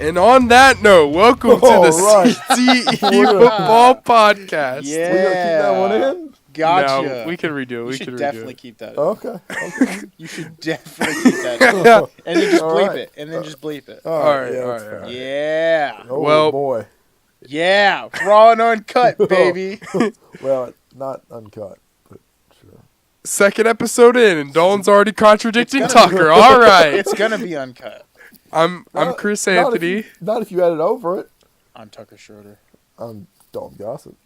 And on that note, welcome to the CTE Football Podcast. Yeah. We're going to keep that one in? Gotcha. No, we can redo it. You should definitely keep that in. Okay. You should definitely keep that in. And then just bleep it. And then just bleep it. All right. Yeah. Oh, Well- boy. Yeah. Raw and uncut, baby. Well, not uncut, but sure. Second episode in, and Dalton's already contradicting Tucker. All right. It's going to be uncut. I'm Chris Anthony. Not if you edit over it. I'm Tucker Schroeder. I'm Dalton Gossett.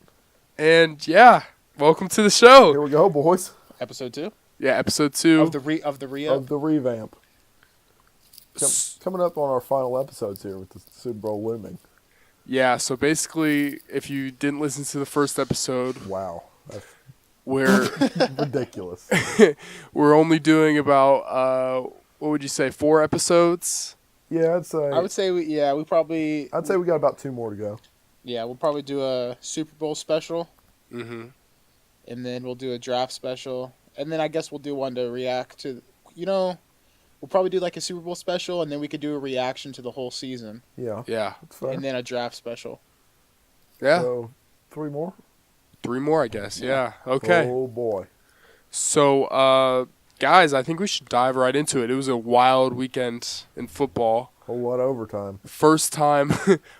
And yeah, welcome to the show. Here we go, boys. Episode 2? Yeah, episode 2. Of the re-up? Of the revamp. Coming up on our final episodes here with the Super Bowl looming. Yeah, so basically, if you didn't listen to the first episode, Wow. That's where ridiculous. we're only doing about, what would you say, 4 episodes? Yeah, I'd say. I would say, we probably... I'd say we got about 2 more to go. Yeah, we'll probably do a Super Bowl special. Mm-hmm. And then we'll do a draft special. And then I guess we'll do one to react to, we'll probably do like a Super Bowl special, and then we could do a reaction to the whole season. Yeah. Yeah. That's fair. And then a draft special. Yeah. So, 3 more? 3 more, I guess. Yeah. Okay. Oh, boy. So, guys, I think we should dive right into it. It was a wild weekend in football. Whole lot of overtime. First time in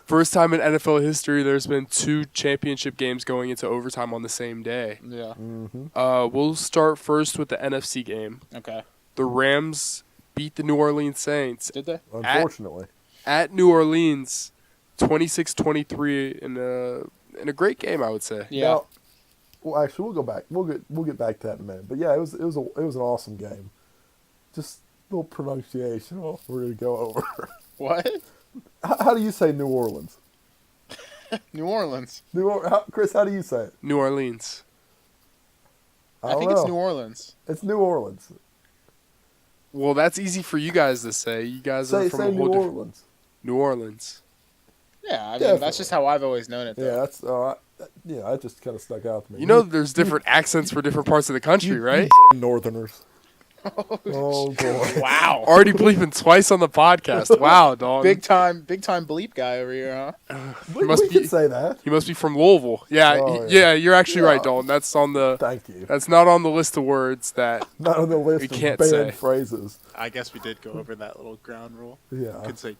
NFL history there's been 2 championship games going into overtime on the same day. Yeah. Mm-hmm. We'll start first with the NFC game. Okay. The Rams beat the New Orleans Saints Did they? Unfortunately. at New Orleans, 26-23 in a great game, I would say. Yeah. Now, well, actually, we'll go back. We'll get back to that in a minute. But yeah, it was an awesome game. Just a little pronunciation. Well, we're gonna go over. What? How do you say New Orleans? New Orleans. Chris, how do you say it? New Orleans. I don't think it's know. New Orleans. It's New Orleans. Well, that's easy for you guys to say. You guys Say are from a New whole different... Orleans. New Orleans. Yeah, I mean, Definitely. that's just how I've always known it, Yeah, though. that's that just kind of stuck out to me. You know there's different accents for different parts of the country, right? Northerners. Oh boy. Wow. Already bleeping twice on the podcast. Wow, dog. Big time bleep guy over here, huh? We must can be- say that. He must be from Louisville. Yeah, Oh, yeah, you're actually Yeah. right, Dalton. That's on the. Thank you. That's not on the list of words that. Not on the list We of can't banned say. phrases. I guess we did go over that little ground rule. Yeah. Could say.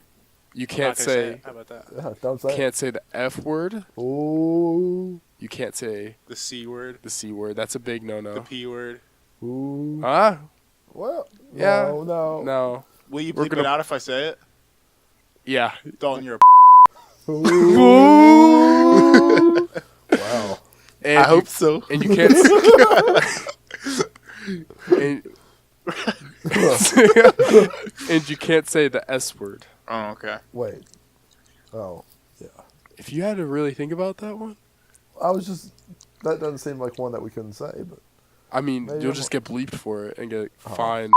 You can't not gonna say. it. How about that? Yeah, don't say. Can't say the F word. Ooh. You can't say The C word. the C word. That's a big The no-no. P word. Ooh. Huh? Well. Yeah. No. No. Will you We're bleep gonna- it out if I say it? Yeah. Dalton, you're a Ooh. Wow. And I you- hope so. And you can't. and, and you can't say the S word. Oh, okay. Wait. Oh. Yeah. If you had to really think about that one, I was just. That doesn't seem like one that we couldn't say, but. I mean, Maybe you'll I'm- just get bleeped for it and get Oh. fined.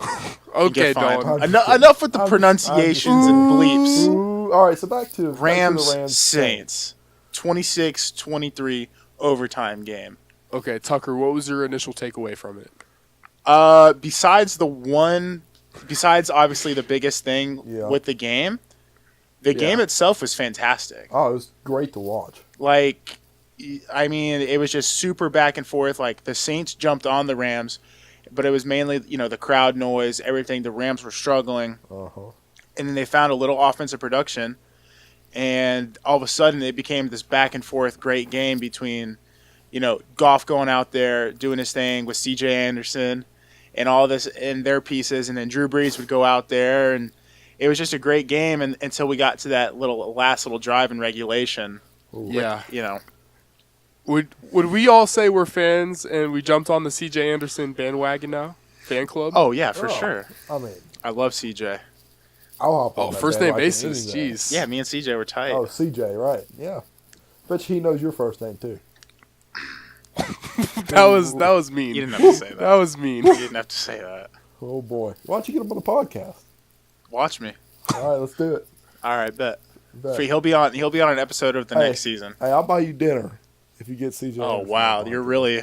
You Okay, get fined. Dalton. Enough with the I'm- pronunciations and bleeps. Ooh. All right. So back to Rams, the Rams Saints. 26-23 overtime game. Okay, Tucker, what was your initial takeaway from it? Besides obviously the biggest thing Yeah. with the game game itself was fantastic. Oh, it was great to watch. Like, I mean, it was just super back and forth. Like, the Saints jumped on the Rams, but it was mainly, the crowd noise, everything. The Rams were struggling. Uh-huh. And then they found a little offensive production, and all of a sudden it became this back and forth great game between, Goff going out there doing his thing with C.J. Anderson and all this and their pieces, and then Drew Brees would go out there, and it was just a great game until we got to that last little drive in regulation. Ooh. Yeah. You know, Would we all say we're fans and we jumped on the C.J. Anderson bandwagon now? Fan club? oh yeah, for Oh, sure. I mean, I love CJ. I'll hop on Oh, that first name bandwagon basis. any day. Jeez. Yeah, me and CJ were tight. Oh, CJ, right? Yeah. Bet he knows your first name too. that was mean. You didn't have to say that. That was mean. You didn't have to say that. Oh boy, why don't you get him on the podcast? Watch me. All right, let's do it. All right, bet. Bet. He'll be on an episode of the Hey. next season. Hey, I'll buy you dinner if you get CJ. Oh Anderson wow, on the you're podcast. really.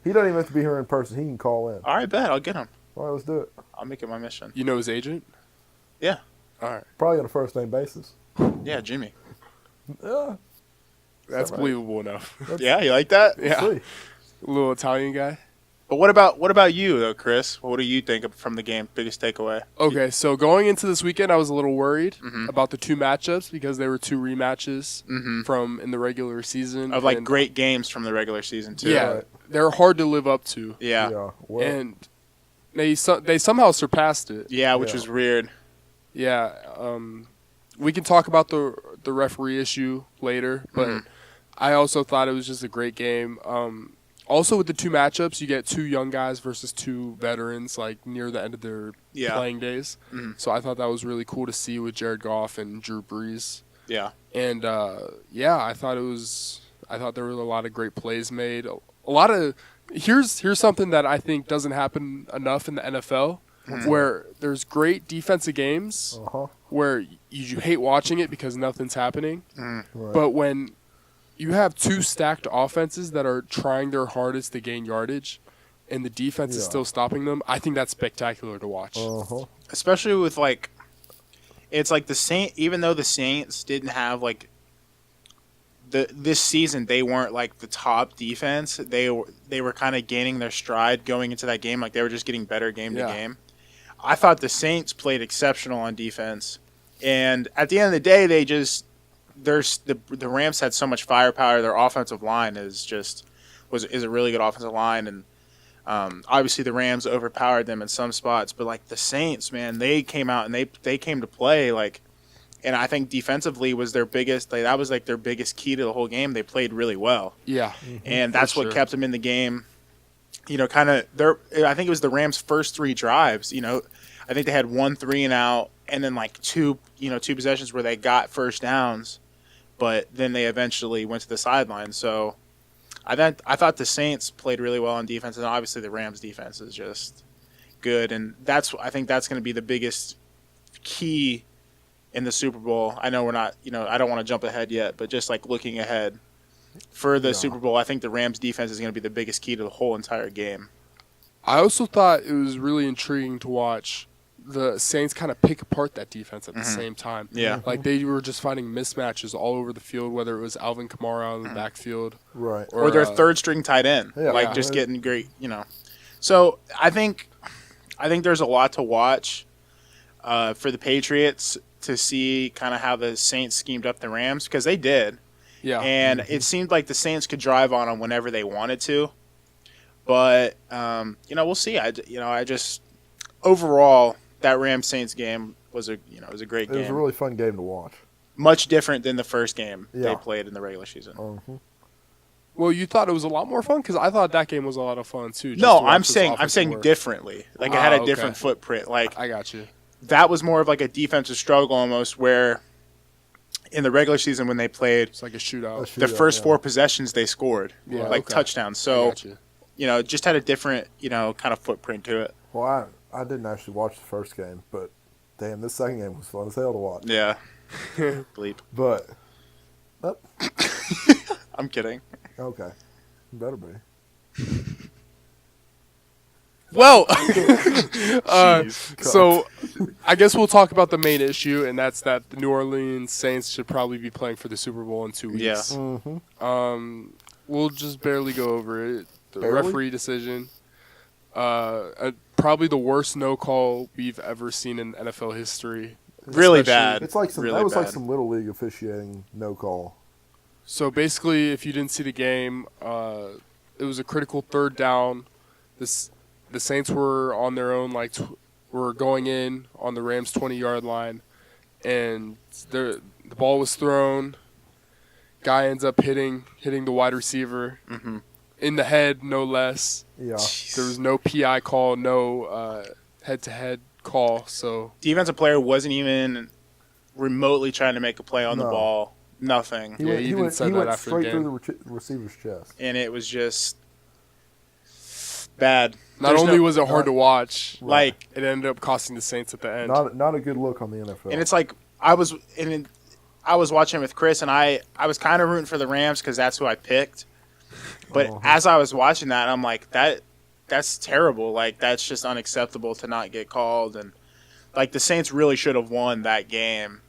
He doesn't even have to be here in person. He can call in. All right, bet. I'll get him. All right, let's do it. I'll make it my mission. You know his agent? Yeah. All right. Probably on a first name basis. Yeah, Jimmy. Yeah. That's right? believable enough. Yeah, you like that? Yeah. See. Little Italian guy. But what about you though, Chris? What do you think from the game? Biggest takeaway? Okay, so going into this weekend, I was a little worried Mhm. about the two matchups because they were two rematches Mhm. from in the regular season. Of like and, great games from the regular season too. Yeah, Right. they're hard to live up to. Yeah. Well, And they somehow surpassed it. Yeah, which Yeah. was weird. Yeah, we can talk about the referee issue later, but Mhm. I also thought it was just a great game. Also, with the two matchups, you get two young guys versus two veterans, like near the end of their Yeah. playing days. Mhm. So I thought that was really cool to see with Jared Goff and Drew Brees. Yeah. And I thought there were a lot of great plays made. A lot of here's something that I think doesn't happen enough in the NFL, where there's great defensive games where you hate watching it because nothing's happening. right. But when you have two stacked offenses that are trying their hardest to gain yardage, and the defense is Yeah. still stopping them, I think that's spectacular to watch. Especially with like, it's like the Saint. Even though the Saints didn't have like this season, they weren't like the top defense. They were kind of gaining their stride going into that game. Like they were just getting better game to Yeah. game. I thought the Saints played exceptional on defense, and at the end of the day, they just the Rams had so much firepower. Their offensive line is a really good offensive line, and obviously the Rams overpowered them in some spots. But like the Saints, man, they came out and they came to play like, and I think defensively was their biggest. Like, that was like their biggest key to the whole game. They played really well, Yeah, and that's For what sure. kept them in the game. You know, kind of I think it was the Rams' first three drives. You know, I think they had 1 3-and-out, and then like two possessions where they got first downs. But then they eventually went to the sideline. So I thought the Saints played really well on defense, and obviously the Rams' defense is just good. And I think that's going to be the biggest key in the Super Bowl. I know we're not, I don't want to jump ahead yet, but just like looking ahead for the Super Bowl, I think the Rams' defense is going to be the biggest key to the whole entire game. I also thought it was really intriguing to watch the Saints kind of pick apart that defense at the same time. Yeah. Like they were just finding mismatches all over the field, whether it was Alvin Kamara in the backfield. Right. Or their third string tight end, Yeah. just getting great, So I think there's a lot to watch for the Patriots to see kind of how the Saints schemed up the Rams, because they did. Yeah. And it seemed like the Saints could drive on them whenever they wanted to. But, we'll see. I just overall, that Rams-Saints game was a great It game. was a really fun game to watch. Much different than the first game they Yeah. played in the regular season. Well, you thought it was a lot more fun because I thought that game was a lot of fun too. just No, to watch I'm this saying offensive work. differently. Like it had a okay. different footprint. Like I got you. that was more of like a defensive struggle almost, where in the regular season when they played It's like a shootout. the first 4 possessions they scored, Yeah, like okay. touchdowns. I So got you. it just had a different kind of footprint to it. Well, I didn't actually watch the first game, but damn, this second game was fun as hell to watch. Yeah, bleep. But, I'm kidding. okay. Better be. Well, Jeez. so I guess we'll talk about the main issue, and that's that the New Orleans Saints should probably be playing for the Super Bowl in 2 weeks. Yeah. We'll just barely go over it. The Barely? referee decision. Probably the worst no call we've ever seen in NFL history. Really Especially- bad. It's like Really that was like bad. some little league officiating no call. So basically, if you didn't see the game, it was a critical third down. The Saints were on their own, were going in on the Rams' 20-yard line, and the ball was thrown. Guy ends up hitting the wide receiver in the head, no less. Yeah. There was no PI call, no head-to-head call. So Defensive player wasn't even remotely trying to make a play on the No. ball. Nothing. Yeah, you even said that after the straight game. through the receiver's chest. And it was just bad. not There's only no- was it hard to watch, like, it ended up costing the Saints at the end. Not a good look on the NFL. and it's like I was watching with Chris, and I was kind of rooting for the Rams because that's who I picked. But as I was watching that, I'm like, that's terrible. Like, that's just unacceptable to not get called. And Like the Saints really should have won that game,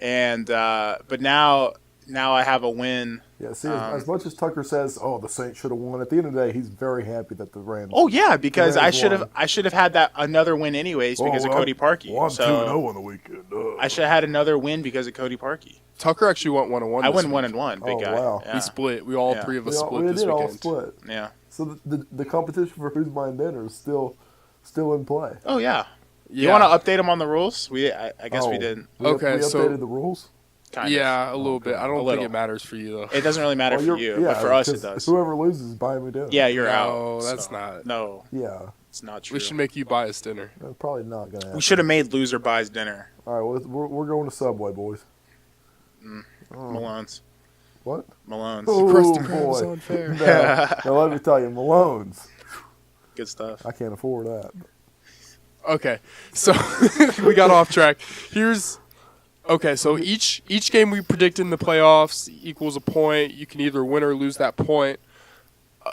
and but now I have a win. Yeah, see, as much as Tucker says, "Oh, the Saints should have won," at the end of the day, he's very happy that the Rams. Oh yeah, because I should won. have had that another win anyways because of Cody Parkey. Well, I'm so 2-0 on the weekend. I should have had another win because of Cody Parkey. Tucker actually went 1-1. I went 1-1. Big guy. Wow. Yeah. We split. We all three of us split we this did weekend. all split. Yeah. So the competition for who's buying dinner is still in play. Oh yeah. Yeah. You want to update them on the rules? I guess we didn't. We Okay, so- updated the rules. Kind of. Yeah, a little bit. I don't think little. it matters for you though. It doesn't really matter for you, but for us it does. Whoever loses, buy me dinner. Yeah, you're out. No, that's so- not. No, Yeah, it's not true. We should make you buy us dinner. that's probably not gonna happen. We should have made loser buys dinner. All right, well, we're going to Subway, boys. Malone's. What? Malone's. Oh, Krusty Krab is boy. unfair. Now let me tell you, Malone's. Good stuff. I can't afford that. Okay, so we got off track. So each game we predict in the playoffs equals a point. You can either win or lose that point.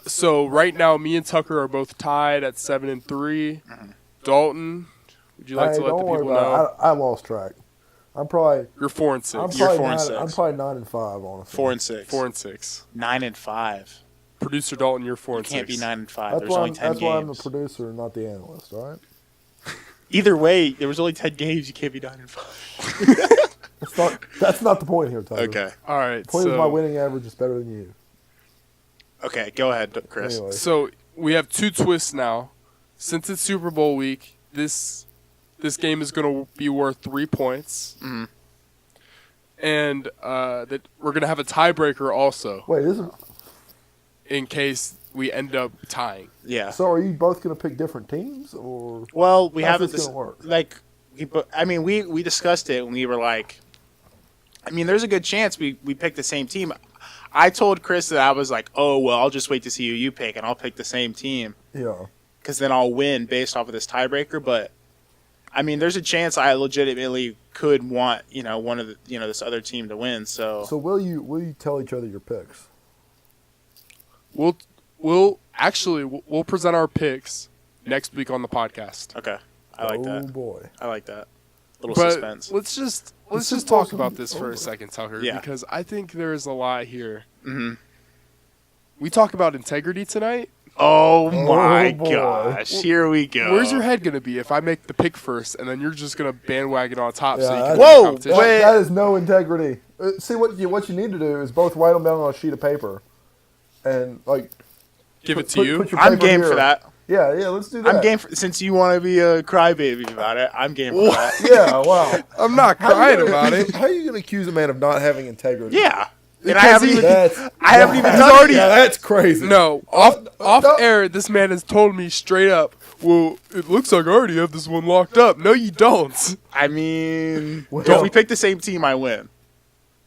So right now, me and Tucker are both tied at 7-3. Dalton, would you like to let the don't worry people about know? it. I lost track. I'm probably. You're 4-6. You're probably 4-6. I'm probably 9-5, honestly. 4-6. 4-6. 9-5. Producer Dalton, you're 4-6. Can't be 9-5. That's There's why only 10 that's why I'm the games. producer and not the analyst. All right. Either way, there was only 10 games. You can't be 9-5. That's not the point here, Tyler. Okay. All right. The point is my winning average is better than you. Okay. Go ahead, Chris. Anyway. So we have two twists now. Since it's Super Bowl week, this game is going to be worth 3 points. Mhm. And that we're going to have a tiebreaker also Wait, this is, in case we end up tying. Yeah. so are you both going to pick different teams, or Well, we how's haven't. this gonna work? Like, we discussed it and we were like, there's a good chance we pick the same team. I told Chris that I was like, oh well, I'll just wait to see who you pick and I'll pick the same team Yeah. because then I'll win based off of this tiebreaker. But there's a chance I legitimately could want one of the this other team to win. So So will you tell each other your picks? We'll present our picks next week on the podcast. okay, I like Oh that. boy. I like that. Little But suspense. let's just This is talk awesome. about this for Oh. a second, Tucker, Yeah. because I think there is a lot here. Mhm. We talk about integrity tonight. Oh my boy. gosh! Here we go. Where's your head going to be if I make the pick first, and then you're just going to bandwagon on top so you Yeah, can that- win the Whoa, competition? wait. That is no integrity. See what you need to do is both write them down on a sheet of paper, and Give it to you. Put your I'm paper game here. for that. Yeah, let's do that. I'm game for, since you want to be a crybaby about it. I'm game for that. Yeah, wow. I'm not How you crying gonna about accuse- it. How are you going to accuse a man of not having integrity? Yeah, and I Because haven't he- even. That's, I haven't even that's done it already, yet. Yeah, that's crazy. No, off no. air, this man has told me straight up, well, it looks like I already have this one locked up. No, you don't. Well- if we pick the same team, I win.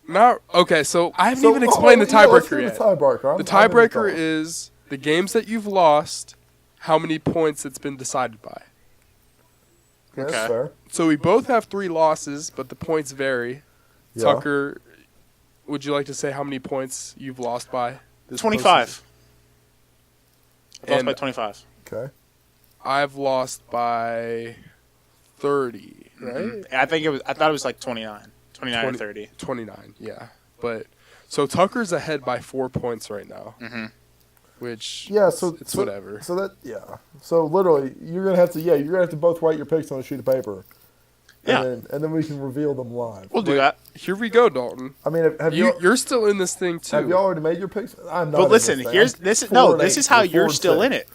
Not okay, so I haven't So, even explained the let's do tiebreaker yet. The tiebreaker. The I'm in tiebreaker thought. is the games that you've lost, how many points it's been decided by. Yeah, that's Okay. fair. So we both have 3 losses, but the points vary. Yeah. Tucker, would you like to say how many points you've lost by? This 25. I lost And- by 25. Okay. I've lost by 30, right? Mhm. I thought it was like 29. 29 or 20. 30. 29, yeah. But so Tucker's ahead by 4 points right now, Mhm. which Yeah, so it's whatever. So that So literally, you're gonna have to both write your picks on a sheet of paper. Yeah. And then we can reveal them live. We'll do that. Here we go, Dalton. I mean, have you You're still in this thing have you too. already made your picks? I'm not. But in listen, this thing. here's I'm this is 4-8. this is how We're you're still 4-6. in it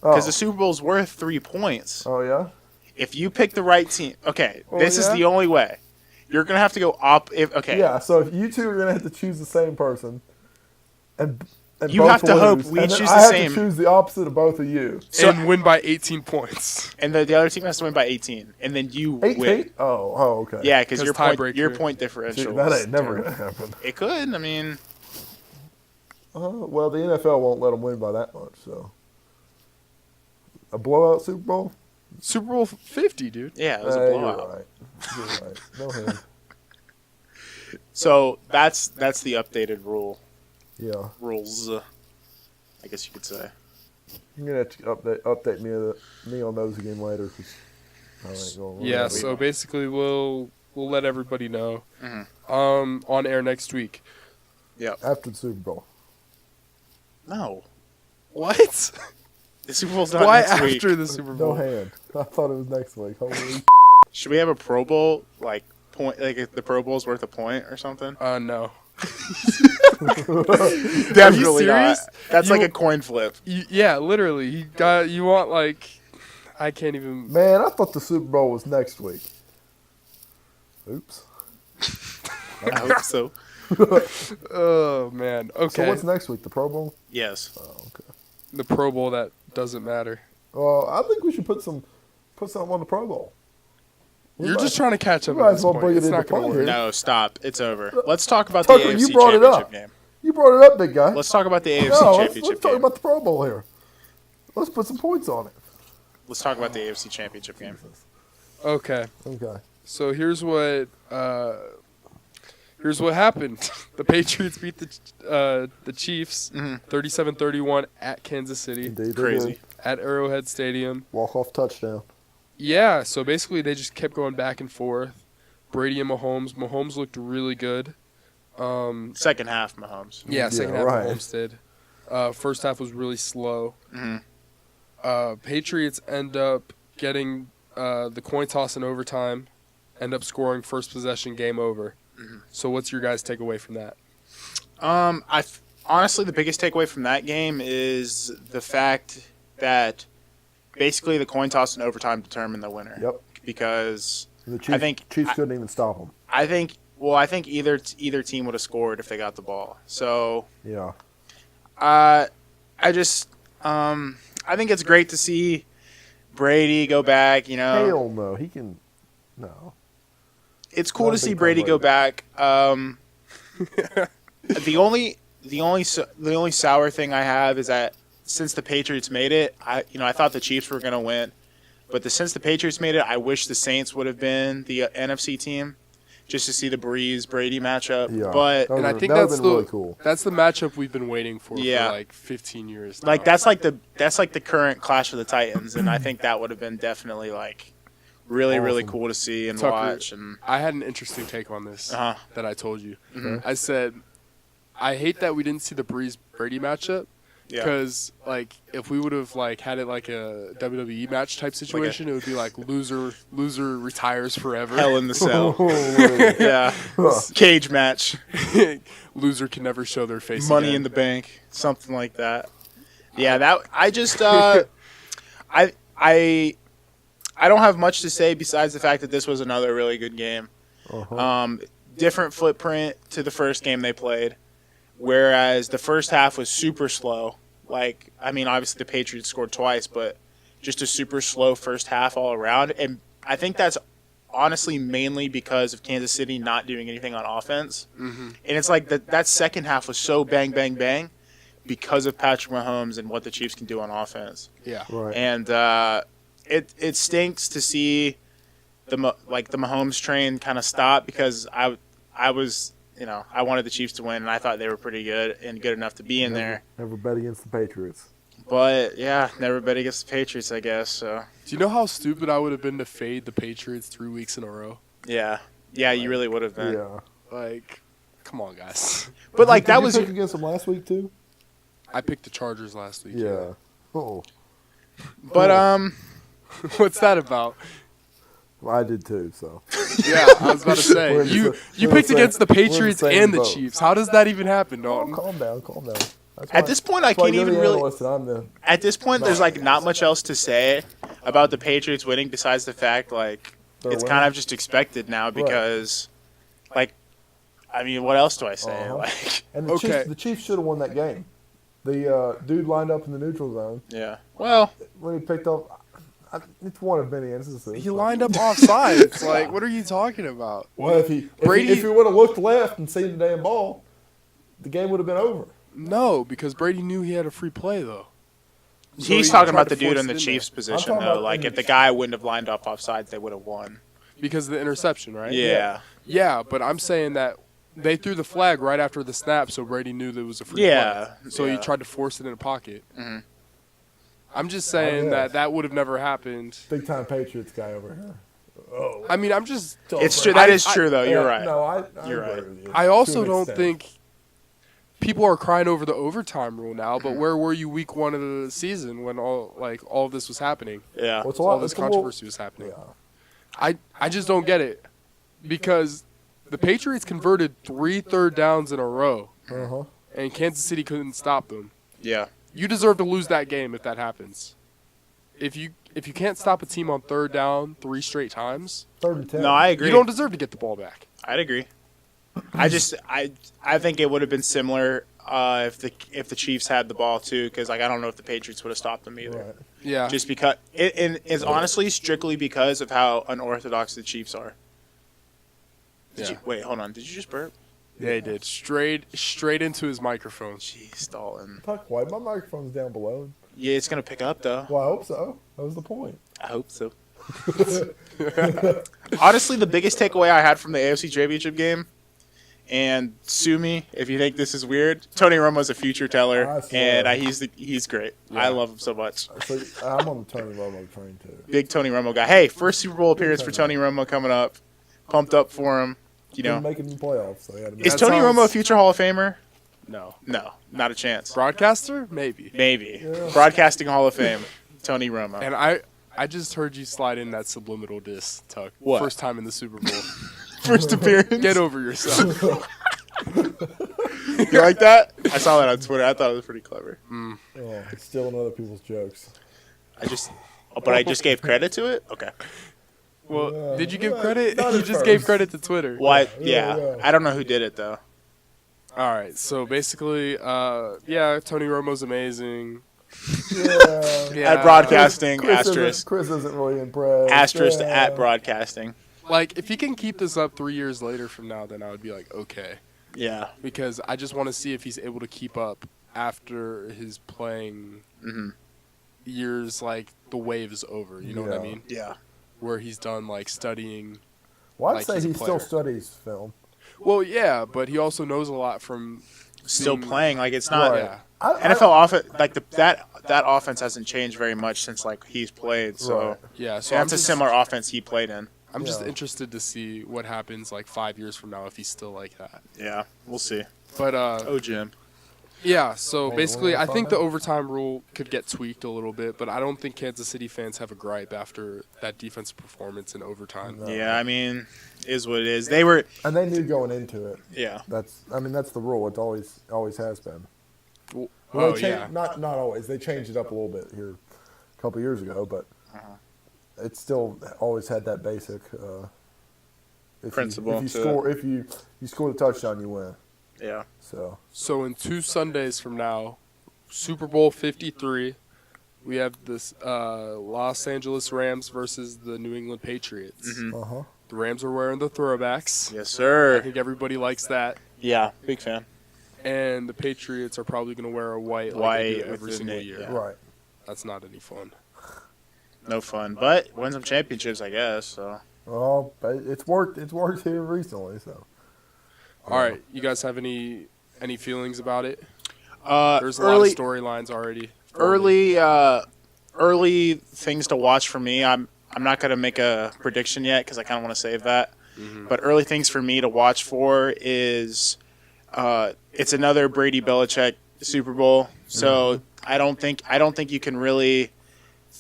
because Oh. the Super Bowl's worth 3 points. Oh yeah. If you pick the right team, okay, Oh, this is yeah? the only way. You're gonna have to go up. Okay, Yeah. So if you two are gonna have to choose the same person, and You both have to hope lose, we and then choose I the have same. to choose the opposite of both of you. So- and win by 18 points. and the other team has to win by 18, and then you 18. win. Oh, okay. Yeah, because 'Cause your tiebreaker. point See, differential. that is ain't never terrible. gonna happen. It could. I mean, Well, the NFL won't let them win by that much. So, a blowout Super Bowl. Super Bowl 50, dude. yeah, it was a You're blowout. right. You're right. No hand. So that's the updated Yeah. rules. I guess you could say. You're gonna have to update me on those again later. 'Cause I ain't gonna Yeah, lie. so basically we'll let everybody know on air next week. Yep. After the Super Bowl. No. What? The Super Bowl's not Why next week. after the Super No Bowl? hand. I thought it was next week. Holy Should we have a Pro Bowl, like, point, like if the Pro Bowl's worth a point or something? No. Definitely serious? not. That's You- like a coin flip. Yeah, literally. You want like I can't even. Man, I thought the Super Bowl was next week. Oops. I hope so. Oh man. Okay. So what's next week? The Pro Bowl? Yes. Oh, okay. The Pro Bowl that doesn't matter. I think we should put something on the Pro Bowl. You're just trying to catch up. we At might this as well point. bring it It's into not gonna play work. here. No, stop. It's over. Let's talk about Tucker, the you AFC brought it Championship up. game. You brought it up, big guy. Let's talk about the AFC no, Championship let's talk game. about the Pro Bowl here. Let's put some points on it. Let's talk about the AFC Championship game. Okay. Okay. So here's what happened. The Patriots beat the Chiefs 37-31 at Kansas City Indeed, they Crazy. did. at Arrowhead Stadium. Walk-off touchdown. Yeah, so basically they just kept going back and forth. Brady and Mahomes. Mahomes looked really good. Second half, Mahomes. Yeah, second half right. Mahomes did. First half was really slow. Mm-hmm. Patriots end up getting the coin toss in overtime, end up scoring first possession, game over. So what's your guys' takeaway from that? Honestly, the biggest takeaway from that game is the fact that basically the coin toss in overtime determined the winner. Yep. Because And the Chiefs couldn't even stop them. I think either team would have scored if they got the ball. So Yeah. I think it's great to see Brady go back. You know, Hell no. He can. No. it's cool Not to a see big Brady time go Brady. back. The only sour thing I have is that since the Patriots made it, I thought the Chiefs were going to win, but since the Patriots made it, I wish the Saints would have been the NFC team, just to see the Breeze-Brady matchup. Yeah. But And I think that would've that's been the really cool. that's the matchup we've been waiting for Yeah. like 15 years. like now. that's like the current Clash of the Titans, and I think that would have been definitely like really really Awesome. cool to see and Tucker, watch. And I had an interesting take on this that I told you. Mhm. I said I hate that we didn't see the Breeze Brady matchup yeah, because like if we would have like had it like a WWE match type situation, it would be like loser retires forever. Hell in the Cell. Holy. Yeah, cage match, Loser can never show their face. Money again. in the Bank, something like that. Yeah, that I just I don't have much to say besides the fact that this was another really good game. Uh-huh. Different footprint to the first game they played, whereas the first half was super slow. Like, I mean, obviously the Patriots scored twice, but just a super slow first half all around. And I think that's honestly mainly because of Kansas City not doing anything on offense. Mhm. And it's like that second half was so bang, bang, bang because of Patrick Mahomes and what the Chiefs can do on offense. Yeah. Right. And it stinks to see the Mahomes train kind of stop because I was, I wanted the Chiefs to win, and I thought they were pretty good and good enough to be in there. Never bet against the Patriots. But, yeah, never bet against the Patriots, I guess. So, Do you know how stupid I would have been to fade the Patriots 3 weeks in a row? yeah. Yeah, you really would have been. Yeah. Like, come on, guys. But, like, Did that you was... pick against them last week too. I picked the Chargers last week. Yeah. Oh, But, What's that about? well, I did too. So Yeah, I was about to say We're in the you we're picked the same- against the we're in the Patriots same and the boat. Chiefs. How does that even happen, oh, Dalton? calm down, calm down. That's at why- this point, I that's why can't you're even the really... analyst and I'm the. At this point, there's, like, not much else to say about the Patriots winning besides the fact, like, They're it's winning. kind of just expected now because, like, I mean, what else do I say? Uh-huh. Like, And Okay. the Chiefs should have won that game. The dude lined up in the neutral zone yeah. Well, when he picked up. It's one of many instances. He lined up offside. It's like, what are you talking about? Well, if he would have looked left and seen the damn ball, the game would have been over. No, because Brady knew he had a free play though. So he's he talking tried about to the dude force in the it in Chiefs there. position, talking though. about Like, in if the- the guy wouldn't have lined up offside, they would have won. Because of the interception, right? Yeah. Yeah, but I'm saying that they threw the flag right after the snap, so Brady knew there was a free Yeah. play. So he Yeah. tried to force it in a pocket. I'm just saying yes. that would have never happened. Big time Patriots guy over here. Oh, I mean, I'm just. It's true. That is true, though. You're right. No, I You're agree right. with you. I also To an don't extent. think people are crying over the overtime rule now. But where were you week 1 of the season when all of this was happening? Yeah. Well, it's a All lot, this it's a little- controversy was happening. Yeah. I just don't get it because the Patriots converted 3 third downs in a row, Uh-huh. and Kansas City couldn't stop them. Yeah. You deserve to lose that game if that happens. If you can't stop a team on third down 3 straight times, 3rd and 10. No, I agree. you don't deserve to get the ball back. I'd agree. I think it would have been similar if the Chiefs had the ball too, because I don't know if the Patriots would have stopped them either. Right. Yeah. Just because it's honestly strictly because of how unorthodox the Chiefs are. Wait, hold on. Did you just burp? Yeah, he did. Straight into his microphone. Jeez, Dalton. Tuck, why my microphone's down below? Yeah, it's gonna pick up though. Well, I hope so. That was the point. I hope so. Honestly, the biggest takeaway I had from the AFC Championship game, and sue me if you think this is weird, Tony Romo's a future teller, I see and that. he's great. Yeah. I love him so much. So I'm on the Tony Romo train too. Big Tony Romo guy. Hey, first Super Bowl appearance for Tony Romo coming up. Pumped up for him. You Didn't know, make it in the playoffs, so he had to is That Tony sounds- Romo a future Hall of Famer? No. No, not a chance. Broadcaster? Maybe. Maybe. Yeah. Broadcasting Hall of Fame, Tony Romo. And I just heard you slide in that subliminal diss, Tuck. What? First time in the Super Bowl. First appearance. Get over yourself. You like that? I saw that on Twitter. I thought it was pretty clever. Oh, stealing other people's jokes. But I just gave credit to it? Okay. Well, did you give Yeah, credit? not You at just gave first. credit to Twitter. Well, Yeah. I don't know who did it, though. All right. So basically, Tony Romo's amazing. Yeah. Yeah. At broadcasting, Chris asterisk. Chris isn't really impressed. Asterisk Yeah. at broadcasting. Like, if he can keep this up 3 years later from now, then I would be like, okay. Yeah. Because I just want to see if he's able to keep up after his playing years, like, the wave is over. You know what I Yeah. mean? Yeah. Where he's done, like, studying. Well, I'd Like, say he's a he still player. studies film. Well, yeah, but he also knows a lot from Still being- playing. Like, it's not. Right. Yeah. NFL offense, like, that offense hasn't changed very much since, like, he's played. So, Right. Yeah, so that's a similar offense he played in. I'm just Yeah. interested to see what happens, like, 5 years from now if he's still like that. Yeah. We'll see. But, Oh, Jim. yeah, so Hey, basically, wanna I think find the out? overtime rule could get tweaked a little bit, but I don't think Kansas City fans have a gripe after that defensive performance in overtime. No. Yeah, I mean, is what it is. They were. And they knew going into it. Yeah. That's the rule. It always has been. Well, Well, oh, they yeah. Not always. They changed it up a little bit here a couple years ago, but it's still always had that basic Principle If you to score, if you score the touchdown, you win. Yeah. So So in 2 Sundays from now, Super Bowl 53, we have this Los Angeles Rams versus the New England Patriots. uh-huh. The Rams are wearing the throwbacks. Yes, I sir. think everybody likes that. Yeah. Big fan. And the Patriots are probably going to wear a white like they do White every with the single knit, year. yeah. Right. That's not any fun. No fun, but win some championships, I guess. So Well, but it's worked. It's worked here recently. So All right, you guys have any feelings about it? There's a lot early, of storylines already. early things to watch for me. I'm not gonna make a prediction yet because I kind of want to save that. But early things for me to watch for is it's another Brady Belichick Super Bowl. So I don't think you can really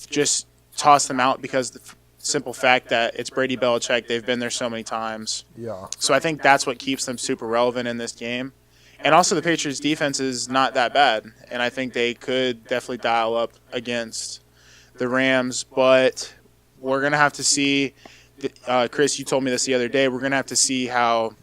just toss them out because the simple fact that it's Brady Belichick. They've been there so many times. yeah, So I think that's what keeps them super relevant in this game. And also the Patriots defense is not that bad. And I think they could definitely dial up against the Rams. But we're going to have to see, Chris, you told me this the other day, we're going to have to see how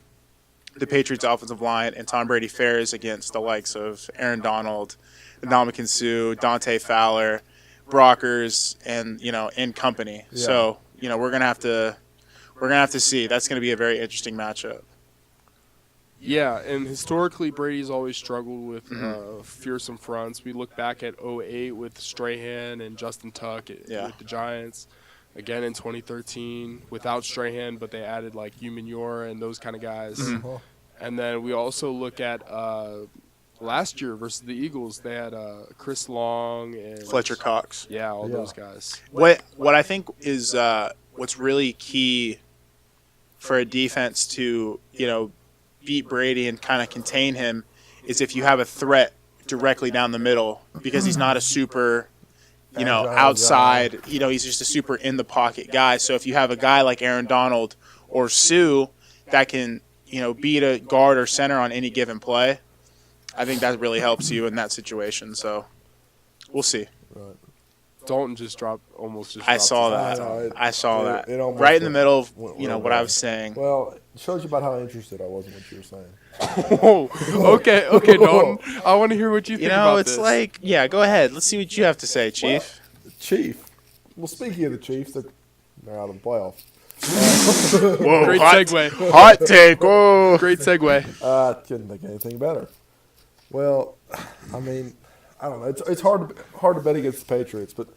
the Patriots offensive line and Tom Brady fares against the likes of Aaron Donald, Ndamukong Suh, Dante Fowler, Brockers, and, in company. Yeah. So, we're going to have to see. That's going to be a very interesting matchup. Yeah, and historically, Brady's always struggled with fearsome fronts. We look back at 2008 with Strahan and Justin Tuck with the Giants. Again in 2013 without Strahan, but they added like Hugh Manure and those kind of guys. And then we also look at last year versus the Eagles, they had Chris Long and Fletcher Cox. Yeah, all Yeah. those guys. What I think is what's really key for a defense to beat Brady and kind of contain him is if you have a threat directly down the middle, because he's not a super Agile outside. He's just a super in the pocket guy. So if you have a guy like Aaron Donald or Sue that can beat a guard or center on any given play, I think that really helps you in that situation. So we'll see. Right. Dalton almost just dropped. I saw his that. eye. I saw that. It almost Right in the middle of went what I was saying. Well, it shows you about how interested I was in what you were saying. Oh, okay, Dalton. I want to hear what you think about It's this. like, go ahead. Let's see what you have to say, Chief. Chief. Well, speaking of the Chiefs, they're out of the playoffs. Whoa, Great hot, segue. hot take. Whoa. Great segue. Couldn't think of anything better. Well, I mean, I don't know. It's hard to bet against the Patriots, but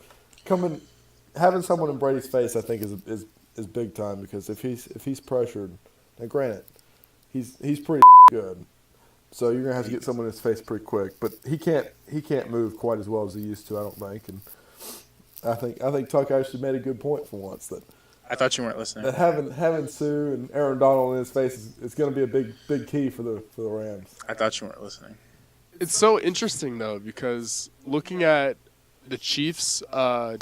having someone in Brady's face, I think is big time, because if he's pressured, now granted, he's pretty good, so you're gonna have to get someone in his face pretty quick. But he can't move quite as well as he used to, I don't think. And I think Tuck actually made a good point for once, that I thought you weren't listening. that having Sue and Aaron Donald in his face is going to be a big key for the Rams. I thought you weren't listening. It's so interesting though, because looking at the Chiefs'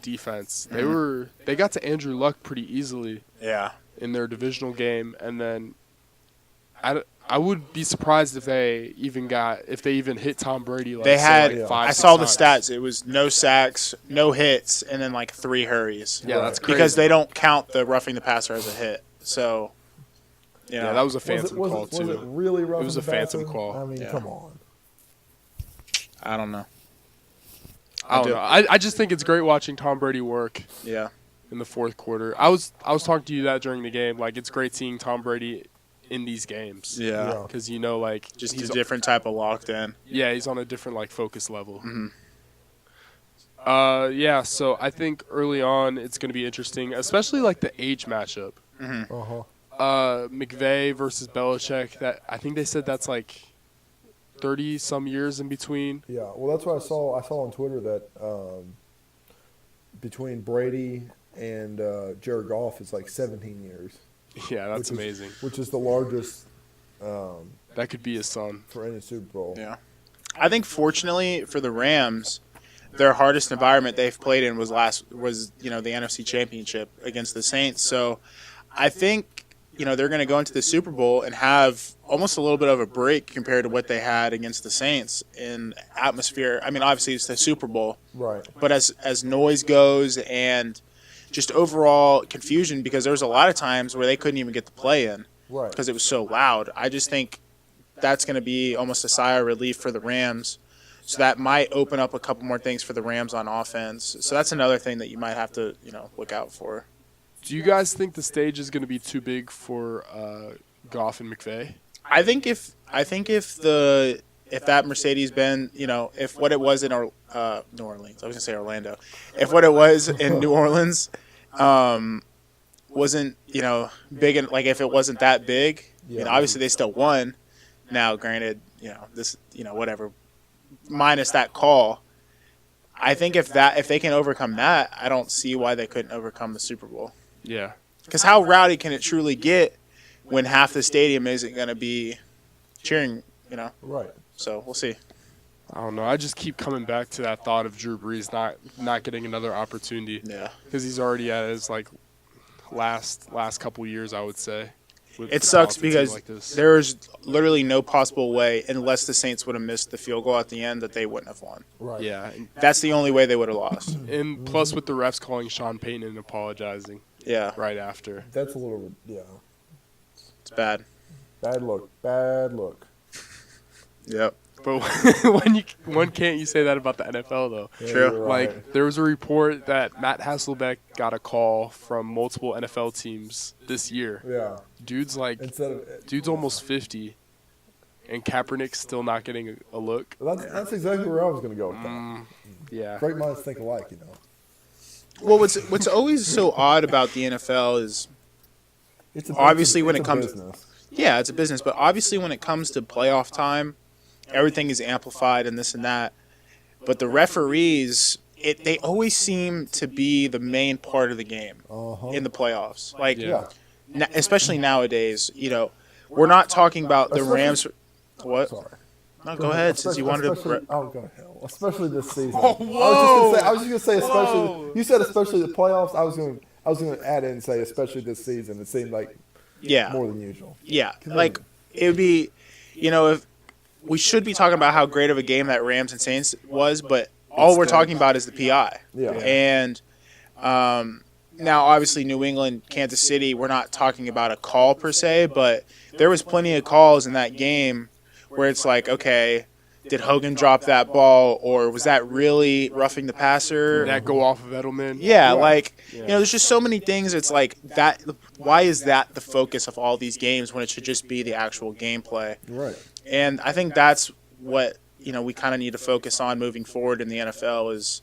defense, they got to Andrew Luck pretty easily Yeah. in their divisional game, and then I would be surprised if they even hit Tom Brady. They had. say, like I 5-6 saw the times. stats. It was no sacks, no hits, and then like 3 hurries. Yeah, that's crazy. Because they don't count the roughing the passer as a hit. So, Yeah, that was a phantom was call it, was it too. really rough? It was in a the phantom passer? call. I mean, Yeah. come on. I don't know. I don't know. I just think it's great watching Tom Brady work Yeah. in the fourth quarter. I was talking to you that during the game. Like, it's great seeing Tom Brady in these games. Yeah. Because like Just he's a different type of locked in. Yeah, he's on a different like focus level. Mhm. Yeah. So I think early on it's going to be interesting, especially like the age matchup. Uh-huh. McVay versus Belichick. That I think they said that's like 30 some years in between. Yeah, well, that's what I saw. I saw on Twitter that between Brady and Jared Goff is like 17 years. Yeah, that's which amazing. Which is the largest That could be his son. for any Super Bowl. Yeah. I think fortunately for the Rams, their hardest environment they've played in was the NFC Championship against the Saints. So I think they're going to go into the Super Bowl and have almost a little bit of a break compared to what they had against the Saints in atmosphere. I mean, obviously it's the Super Bowl, Right. but as noise goes and just overall confusion, because there was a lot of times where they couldn't even get the play in Right. because it was so loud. I just think that's going to be almost a sigh of relief for the Rams. So that might open up a couple more things for the Rams on offense. So that's another thing that you might have to, look out for. Do you guys think the stage is going to be too big for Goff and McVay? I think if that Mercedes-Benz, if what it was in New Orleans, I was gonna say Orlando, if what it was in New Orleans, wasn't big, and like if it wasn't that big, obviously they still won. Now, granted, this, whatever, minus that call, I think if they can overcome that, I don't see why they couldn't overcome the Super Bowl. Yeah. Because how rowdy can it truly get when half the stadium isn't going to be cheering, Right. So we'll see. I don't know. I just keep coming back to that thought of Drew Brees not getting another opportunity. Yeah. Because he's already at his like last couple years, I would say. It sucks talented team because like this. there's literally no possible way, unless the Saints would have missed the field goal at the end, that they wouldn't have won. Right. Yeah. That's the only way they would have lost. And plus with the refs calling Sean Payton and apologizing Yeah. right after. That's a little, It's bad. Bad look. Yep. But when can't you say that about the NFL though? Yeah, True. you're right. Like, there was a report that Matt Hasselbeck got a call from multiple NFL teams this year. Yeah. Dude's almost 50, and Kaepernick's still not getting a look. That's exactly where I was going to go with that. Yeah. Great minds think alike, Well, what's always so odd about the NFL is, It's Obviously, when it's it a comes- business. yeah, it's a business, but obviously when it comes to playoff time, everything is amplified and this and that. But the referees, they always seem to be the main part of the game in the playoffs. Like, Yeah. especially nowadays, we're not talking about the Rams. What? Sorry. No, go ahead, since you wanted to. Oh, go hell. Especially this season. Oh, whoa. I was just gonna say especially. Whoa. You said especially the playoffs. I was gonna add in and say especially this season. It seemed like more than usual. Yeah, like it would be, if we should be talking about how great of a game that Rams and Saints was, but all we're talking about is the PI. Yeah. And now, obviously, New England, Kansas City, we're not talking about a call per se, but there was plenty of calls in that game where it's like, okay, did Hogan drop that ball, or was that really roughing the passer? Did that go off of Edelman? Yeah, there's just so many things. It's like that. Why is that the focus of all these games when it should just be the actual gameplay? Right. And I think that's what we kind of need to focus on moving forward in the NFL is,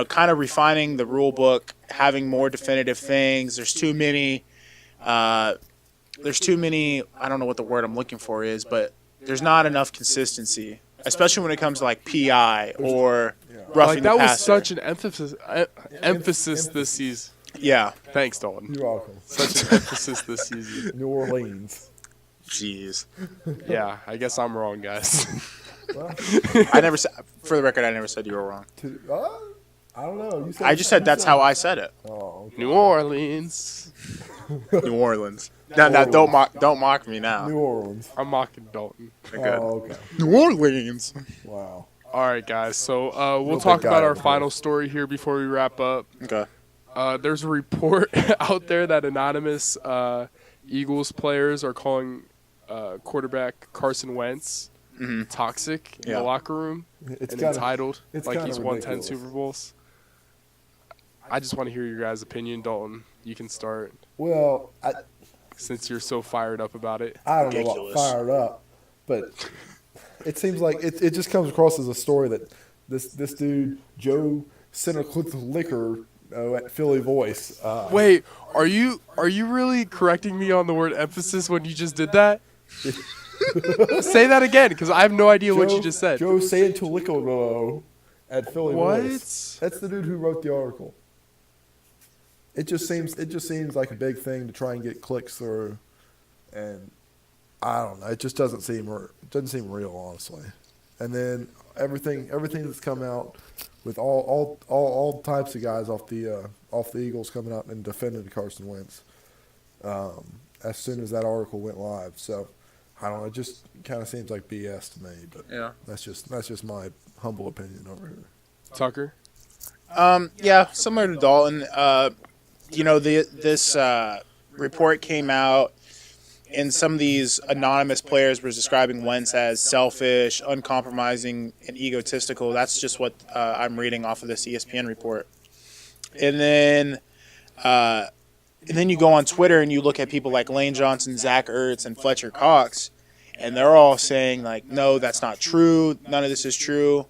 kind of refining the rule book, having more definitive things. There's too many. I don't know what the word I'm looking for is, but there's not enough consistency, especially when it comes to like PI or roughing the that was passer. such an emphasis this season. Yeah. Thanks, Dalton. You're welcome. Such an emphasis this season. New Orleans. Jeez. Yeah, I guess I'm wrong, guys. Well, I never said. For the record, I never said you were wrong. I don't know. I just said that's how I said it. Oh, okay. New Orleans. New Orleans. No, don't mock me now. New Orleans. I'm mocking Dalton. Good. Oh, okay. New Orleans. Wow. All right, guys. So we'll Real talk big about guy our over final story here before we wrap up. Okay. There's a report out there that anonymous Eagles players are calling quarterback Carson Wentz toxic in the locker room and entitled like he's won 10 Super Bowls. I just want to hear your guys' opinion. Dalton, you can start. Well, Since you're so fired up about it. I don't know about fired up, but it seems like it just comes across as a story that this dude, Joe Liquor at Philly Voice. Wait, are you really correcting me on the word emphasis when you just did that? Say that again, because I have no idea what you just said. Joe Santolico at Philly What? Voice. That's the dude who wrote the article. It just seems like a big thing to try and get clicks through, and I don't know. It just doesn't seem real, honestly. And then everything that's come out with all types of guys off the Eagles coming out and defending Carson Wentz as soon as that article went live. So I don't know. It just kind of seems like BS to me. But Yeah. that's just my humble opinion over here. Tucker? Yeah, similar to Dalton. This report came out, and some of these anonymous players were describing Wentz as selfish, uncompromising, and egotistical. That's just what I'm reading off of this ESPN report. And then you go on Twitter and you look at people like Lane Johnson, Zach Ertz, and Fletcher Cox, and they're all saying like, no, that's not true. None of this is true.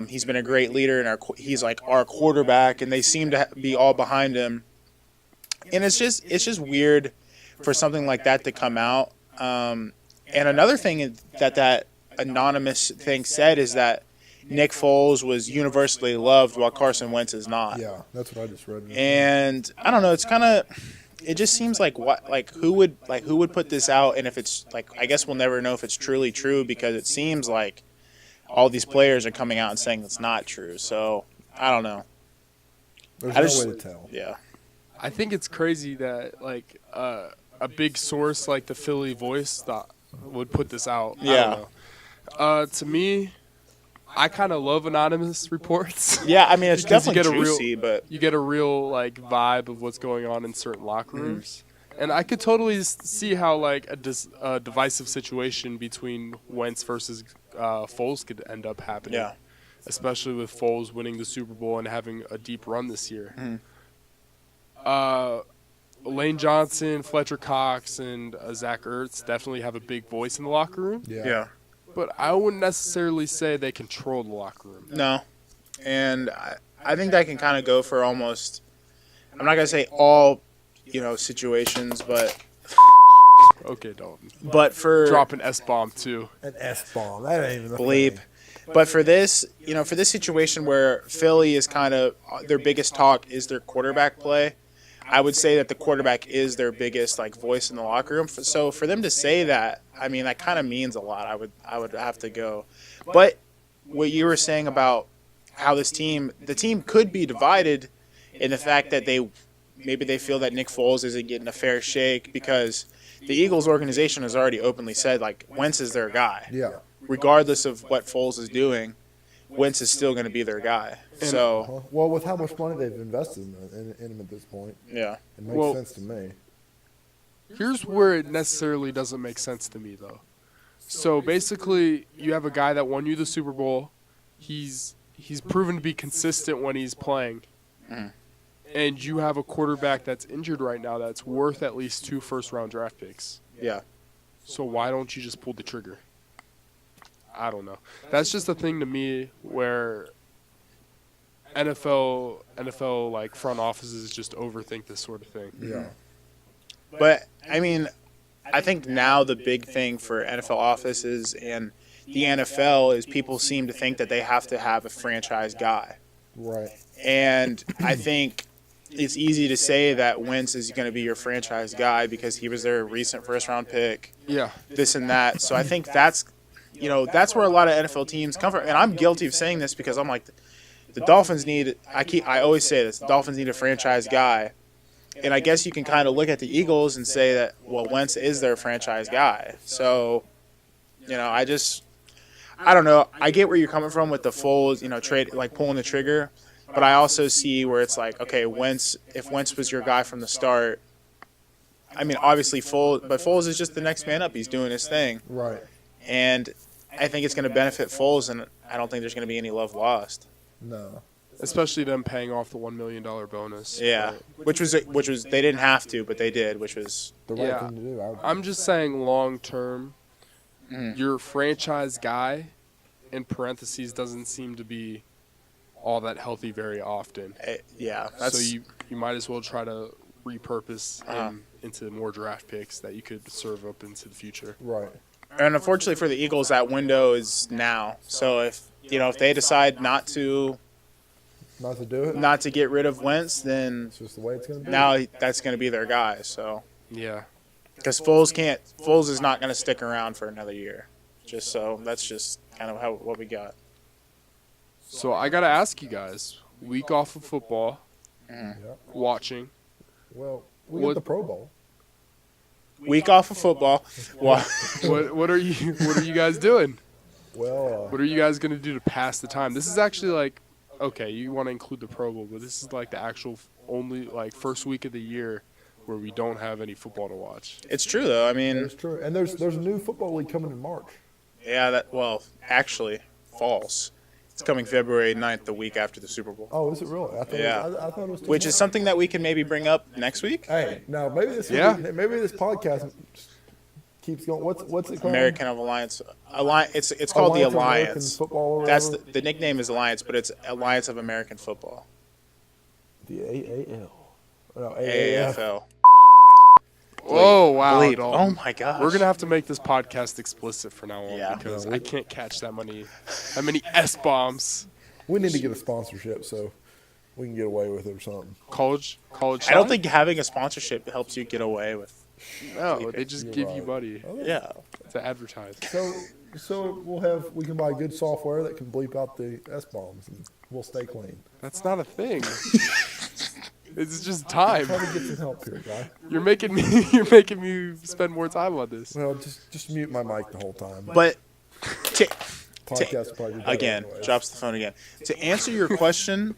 He's been a great leader, and he's like our quarterback, and they seem to be all behind him. And it's just weird for something like that to come out. And another thing that anonymous thing said is that Nick Foles was universally loved while Carson Wentz is not. Yeah, that's what I just read. And I don't know. It just seems like who would put this out, and if it's like, I guess we'll never know if it's truly true, because it seems like all these players are coming out and saying it's not true. So I don't know. There's no way to tell. Yeah. I think it's crazy that like a big source like the Philly Voice would put this out. Yeah. I don't know. To me, I kind of love anonymous reports. Yeah, I mean it's Because definitely juicy, but you get a real like vibe of what's going on in certain locker rooms. And I could totally see how like a divisive situation between Wentz versus Foles could end up happening. Yeah. Especially with Foles winning the Super Bowl and having a deep run this year. Lane Johnson, Fletcher Cox, and Zach Ertz definitely have a big voice in the locker room. yeah. But I wouldn't necessarily say they control the locker room. No. And I think that can kind of go for almost, I'm not going to say all, situations, but Okay, Dalton. But for Drop an S-bomb, too. An S-bomb. That ain't even a Bleep. thing. But for this, for this situation where Philly is kind of their biggest talk is their quarterback play, I would say that the quarterback is their biggest voice in the locker room. So for them to say that, I mean, that kind of means a lot. I would have to go. But what you were saying about how the team could be divided in the fact that maybe they feel that Nick Foles isn't getting a fair shake because the Eagles organization has already openly said Wentz is their guy. Yeah. Regardless of what Foles is doing, Wentz is still going to be their guy. So, well, with how much money they've invested in him at this point, yeah, it makes sense to me. Here's where it necessarily doesn't make sense to me, though. So basically, you have a guy that won you the Super Bowl. He's proven to be consistent when he's playing. Mhm. And you have a quarterback that's injured right now that's worth at least 2 first-round draft picks. Yeah. So why don't you just pull the trigger? I don't know. That's just a thing to me where NFL front offices just overthink this sort of thing. Yeah. But, I mean, I think now the big thing for NFL offices and the NFL is people seem to think that they have to have a franchise guy. Right. And I think it's easy to say that Wentz is going to be your franchise guy because he was their recent first-round pick, Yeah. this and that. So I think that's where a lot of NFL teams come from. And I'm guilty of saying this because I'm like, the Dolphins need – I always say this. The Dolphins need a franchise guy. And I guess you can kind of look at the Eagles and say that, well, Wentz is their franchise guy. So, I don't know. I get where you're coming from with the Foles, trade, pulling the trigger. But I also see where it's okay, if Wentz was your guy from the start, I mean, obviously Foles is just the next man up. He's doing his thing. Right. And I think it's going to benefit Foles, and I don't think there's going to be any love lost. No. Especially them paying off the $1 million bonus. Yeah, which was they didn't have to, but they did, which was The right Yeah. thing to do. I'm just saying long term, Mhm. your franchise guy, in parentheses, doesn't seem to be all that healthy very often. yeah. So you might as well try to repurpose him into more draft picks that you could serve up into the future. Right. And unfortunately for the Eagles, that window is now. So if they decide not to Not to do it. get rid of Wentz, then It's just the way it's going to be. now that's going to be their guy. So Yeah. because Foles is not going to stick around for another year. That's just kind of what we got. So I got to ask you guys, week off of football, Yeah. watching. Well, we What- got the Pro Bowl. Week off of football. Well, What are you guys doing? Well, What are you guys going to do to pass the time? This is actually okay, you want to include the Pro Bowl, but this is the actual only first week of the year where we don't have any football to watch. it's true though. I mean, it's true. And there's a new football league coming in March. yeah. Actually, false. It's coming February 9th, the week after the Super Bowl. Oh, is it really? I thought Yeah. I thought it was Which is something that we can maybe bring up next week. Hey, no, maybe this podcast keeps going. What's it called? American of Alliance. It's called the Alliance of American Alliance. Football or That's whatever? the nickname is Alliance, but it's Alliance of American Football. The AAL. No, AAF. AAFL. Oh, wow. Bleep. Dalton. Oh my gosh. We're going to have to make this podcast explicit from now on Yeah. because Yeah, I can't catch that many S-bombs. We need to get a sponsorship so we can get away with it or something. College I don't think having a sponsorship helps you get away with. No, they just You're give right. you money Yeah. to advertise. So we can buy good software that can bleep out the S-bombs and we'll stay clean. That's not a thing. It's just time. Try to get some help here, guy. You're making me spend more time on this. Well, just mute my mic the whole time. But Podcast will probably be better again, anyway. drops the phone again. To answer your question,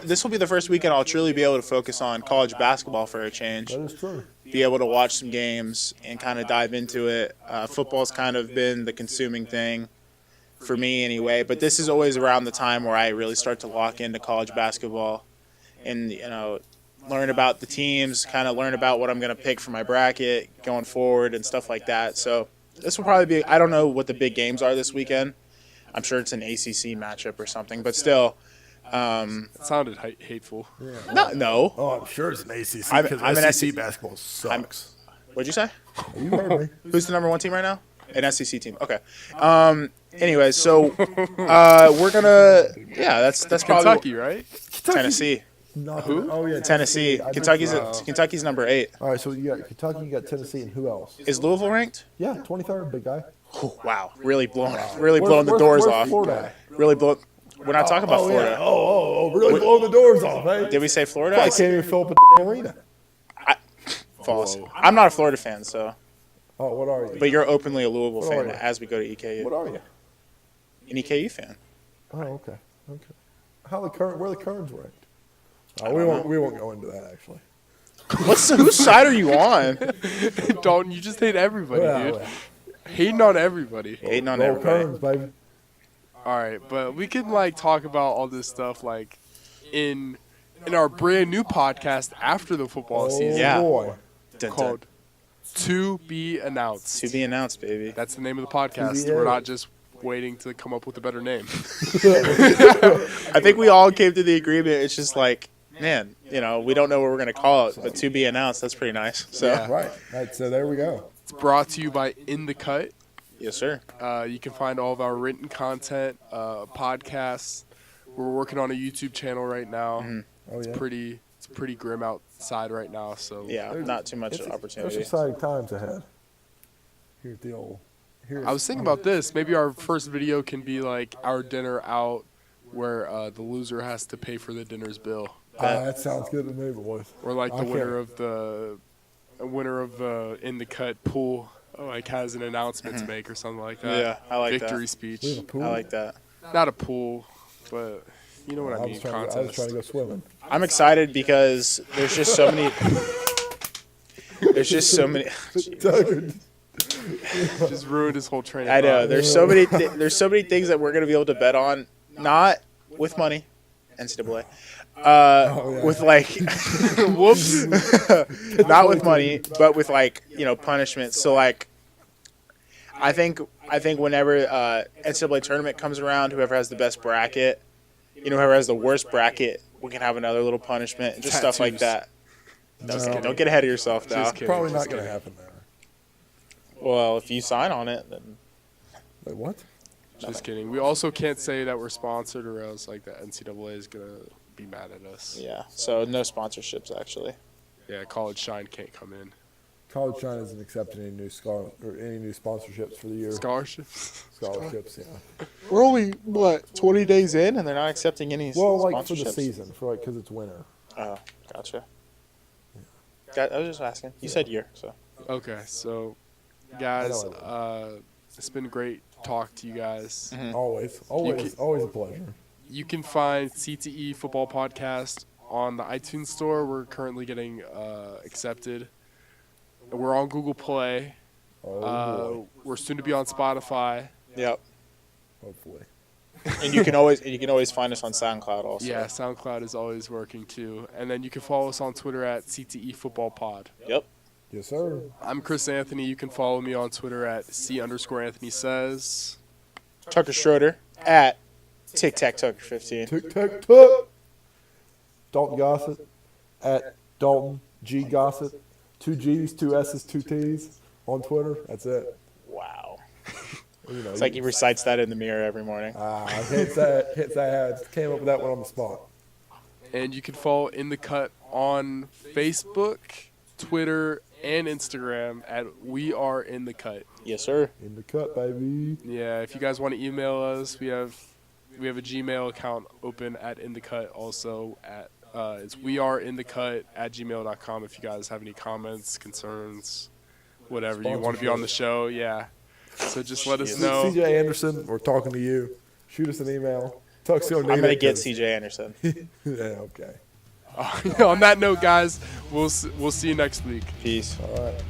this will be the first weekend I'll truly be able to focus on college basketball for a change. That is true. Be able to watch some games and kind of dive into it. Football's kind of been the consuming thing for me anyway, but this is always around the time where I really start to lock into college basketball and, learn about the teams, kind of learn about what I'm going to pick for my bracket going forward and stuff like that. So this will probably be, I don't know what the big games are this weekend. I'm sure it's an ACC matchup or something, but still. It sounded hateful. No. Oh, I'm sure it's an ACC I'm because an SEC SEC basketball sucks. What'd you say? You heard me. Who's the number 1 team right now? An SEC team. Okay. Anyway, so we're gonna. Yeah, that's probably Kentucky, right? Tennessee. Who? Oh yeah, Tennessee. I Kentucky's number 8. All right, so you got Kentucky, you got Tennessee, and who else? Is Louisville ranked? Yeah, 23rd, big guy. Wow, really blowing the doors where's off. Florida? Really blow. We're not talking about Florida. Yeah. Really blowing the doors off, eh? Did we say Florida? I can't even fill up a arena. False. I'm not a Florida fan, so. Oh, what are you? But you're openly a Louisville What are fan you? as we go to EKU. What are you? An EKU fan. Oh, okay. Where the Kerns ranked? We won't go into that actually. Whose side are you on? Dalton, you just hate everybody, dude. Yeah. Hating on everybody. Hating on Roll everybody. Kerns, baby. All right, but we can like talk about all this stuff like in our brand new podcast after the football season Yeah. Boy. Dun, dun. called To Be Announced. To be announced, baby. That's the name of the podcast. TBA. We're not just waiting to come up with a better name. I think we all came to the agreement. It's just like, man, we don't know what we're gonna call it, but to be announced. That's pretty nice. So, Yeah. Right. So there we go. It's brought to you by In the Cut. yes, sir. You can find all of our written content, podcasts. We're working on a YouTube channel right now. Oh yeah. It's pretty grim outside right now. So Yeah, not too much There's opportunity. exciting times ahead. Here's the old. I was thinking about this. Maybe our first video can be like our dinner out, where the loser has to pay for the dinner's bill, That sounds good to me, boys. or like the I winner of the In the Cut pool like has an announcement to make or something like that. Yeah, I like Victory that. speech. We have a pool. I like that. Not a pool, but you know what I mean. I was trying Contest. to go swimming. I'm excited because there's just so many. There's just so many. Just ruined his whole train. Of I know. thought. There's so many. There's so many things that we're gonna be able to bet on, not with money, NCAA. yeah. With like, Whoops. not with money, but with like punishment. So like, I think whenever NCAA tournament comes around, whoever has the best bracket, whoever has the worst bracket, we can have another little punishment and just stuff like that. Just Okay, kidding. don't get ahead of yourself now. Just kidding. Probably not just going to kidding. happen there. Well, if you sign on it, then Wait, what? Just kidding. We also can't say that we're sponsored, or else like the NCAA is gonna be mad at us. yeah. So no sponsorships actually. Yeah, College Shine can't come in. College China isn't accepting any new sponsorships for the year. Scholarships. Scholarships, yeah. We're only 20 days in, and they're not accepting any. Well, like for the sponsorships. season, because it's winter. Oh, gotcha. I was just asking. You said year, so. Okay, so guys, I it's been great talk to you guys. Always a pleasure. You can find CTE Football Podcast on the iTunes Store. We're currently getting accepted. We're on Google Play. Oh boy, We're soon to be on Spotify. Yep. hopefully. And you can always find us on SoundCloud also. Yeah, SoundCloud is always working too. And then you can follow us on Twitter at CTE Football Pod. Yep. Yes, sir. I'm Chris Anthony. You can follow me on Twitter at C_Anthony Says. Tucker Schroeder at Tic Tac Tucker 15. Tic tac tuck. Dalton Gossett at Dalton G Gossett. 2 G's, 2 S's, 2 T's on Twitter. That's it. Wow. You know, It's like he recites that in the mirror every morning. hits that. Came up with that one on the spot. And you can follow In the Cut on Facebook, Twitter, and Instagram at We Are In the Cut. Yes, sir. In the cut, baby. Yeah, if you guys want to email us, we have a Gmail account open at In the Cut also at it's weareinthecut@gmail.com if you guys have any comments, concerns, whatever you want to be on the show. Yeah. So just let us know. CJ Anderson, we're talking to you. Shoot us an email. Tuxedo I'm going to get CJ Anderson. Yeah, okay. On that note, guys, we'll see you next week. Peace. All right.